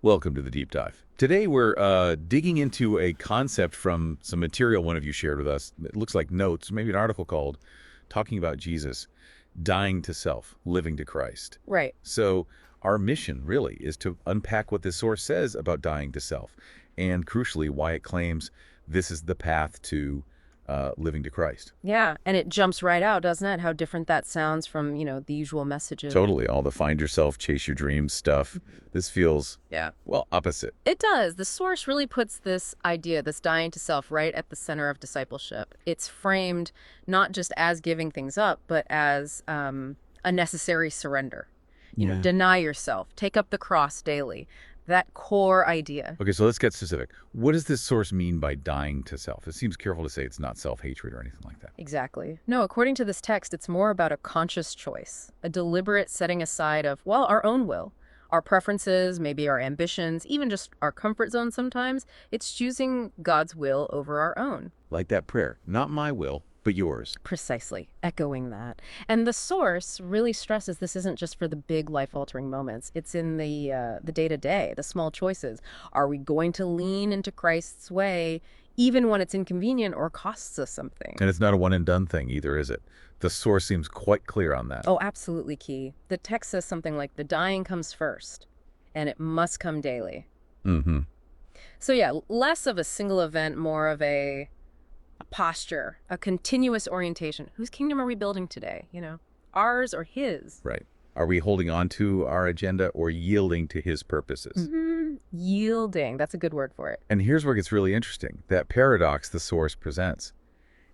Welcome to the Deep Dive. Today we're digging into a concept from some material one of you shared with us. It looks like notes, maybe an article called Talking About Jesus, Dying to Self, Living to Christ. Right. So our mission really is to unpack what this source says about dying to self and crucially why it claims this is the path to living to Christ. Yeah, and it jumps right out, doesn't it? How different that sounds from, the usual messages. Totally. All the find yourself, chase your dreams stuff. This feels, Yeah. well, opposite. It does. The source really puts this idea, this dying to self, right at the center of discipleship. It's framed not just as giving things up, but as a necessary surrender. Deny yourself, take up the cross daily. That core idea. Okay, so let's get specific. What does this source mean by dying to self? It seems careful to say it's not self-hatred or anything like that. Exactly. No, according to this text, it's more about a conscious choice, a deliberate setting aside of, well, our own will, our preferences, maybe our ambitions, even just our comfort zone sometimes. It's choosing God's will over our own. Like that prayer, not my will, but yours. Precisely, echoing that. And the source really stresses this isn't just for the big life-altering moments. It's in the day-to-day, the small choices. Are we going to lean into Christ's way even when it's inconvenient or costs us something? And it's not a one-and-done thing either, is it? The source seems quite clear on that. Oh, absolutely key. The text says something like, the dying comes first, and it must come daily. Mm-hmm. So yeah, less of a single event, more of a posture, a continuous orientation. Whose kingdom are we building today? Ours or his? Right. Are we holding on to our agenda or yielding to his purposes? Yielding. That's a good word for it. And here's where it gets really interesting. That paradox the source presents.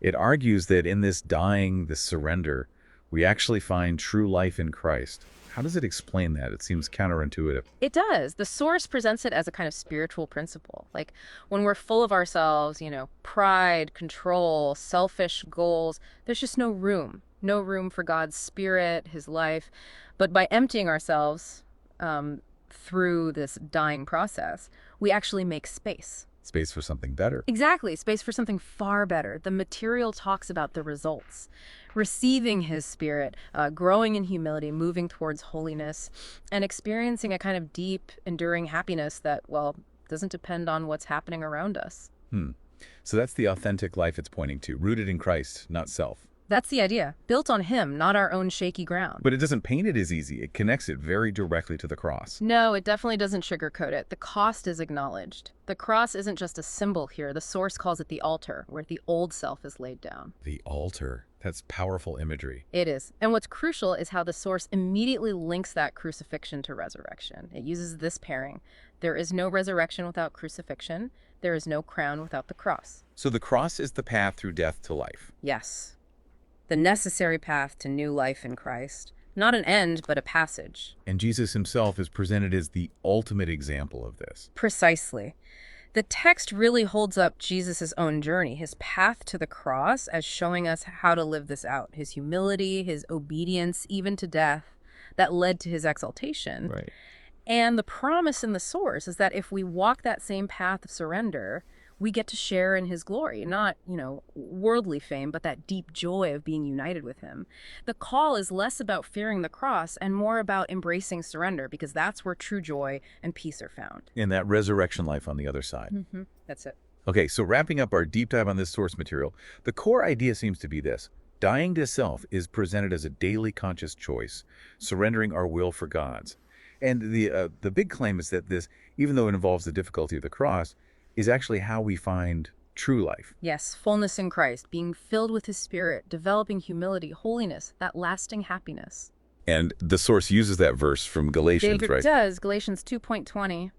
It argues that in this dying, this surrender, we actually find true life in Christ. How does it explain that? It seems counterintuitive. It does. The source presents it as a kind of spiritual principle. Like when we're full of ourselves, pride, control, selfish goals, there's just no room. No room for God's spirit, his life. But by emptying ourselves through this dying process, we actually make space. Space for something better. Exactly. Space for something far better. The material talks about the results. Receiving his spirit, growing in humility, moving towards holiness, and experiencing a kind of deep, enduring happiness that, well, doesn't depend on what's happening around us. So that's the authentic life it's pointing to, rooted in Christ, not self. That's the idea. Built on him, not our own shaky ground. But it doesn't paint it as easy. It connects it very directly to the cross. No, it definitely doesn't sugarcoat it. The cost is acknowledged. The cross isn't just a symbol here. The source calls it the altar, where the old self is laid down. The altar. That's powerful imagery. It is. And what's crucial is how the source immediately links that crucifixion to resurrection. It uses this pairing. There is no resurrection without crucifixion. There is no crown without the cross. So the cross is the path through death to life. Yes. The necessary path to new life in Christ. Not an end, but a passage. And Jesus himself is presented as the ultimate example of this. Precisely. The text really holds up Jesus' own journey, his path to the cross, as showing us how to live this out. His humility, his obedience, even to death, that led to his exaltation. Right. And the promise in the source is that if we walk that same path of surrender, we get to share in his glory, not, worldly fame, but that deep joy of being united with him. The call is less about fearing the cross and more about embracing surrender, because that's where true joy and peace are found. And that resurrection life on the other side. That's it. Okay, so wrapping up our deep dive on this source material, the core idea seems to be this. Dying to self is presented as a daily conscious choice, surrendering our will for God's. And the big claim is that this, even though it involves the difficulty of the cross, is actually how we find true life. Yes, fullness in Christ, being filled with his spirit, developing humility, holiness, that lasting happiness. And the source uses that verse from Galatians, right? It does, Galatians 2:20.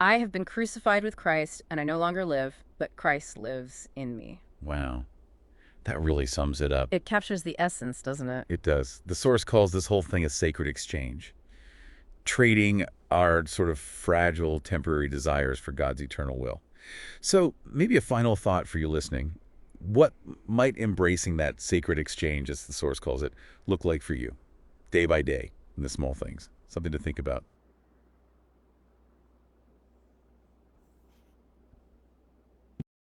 I have been crucified with Christ, and I no longer live, but Christ lives in me. Wow. That really sums it up. It captures the essence, doesn't it? It does. The source calls this whole thing a sacred exchange. Trading our sort of fragile, temporary desires for God's eternal will. So maybe a final thought for you listening. What might embracing that sacred exchange, as the source calls it, look like for you, day by day, in the small things? Something to think about.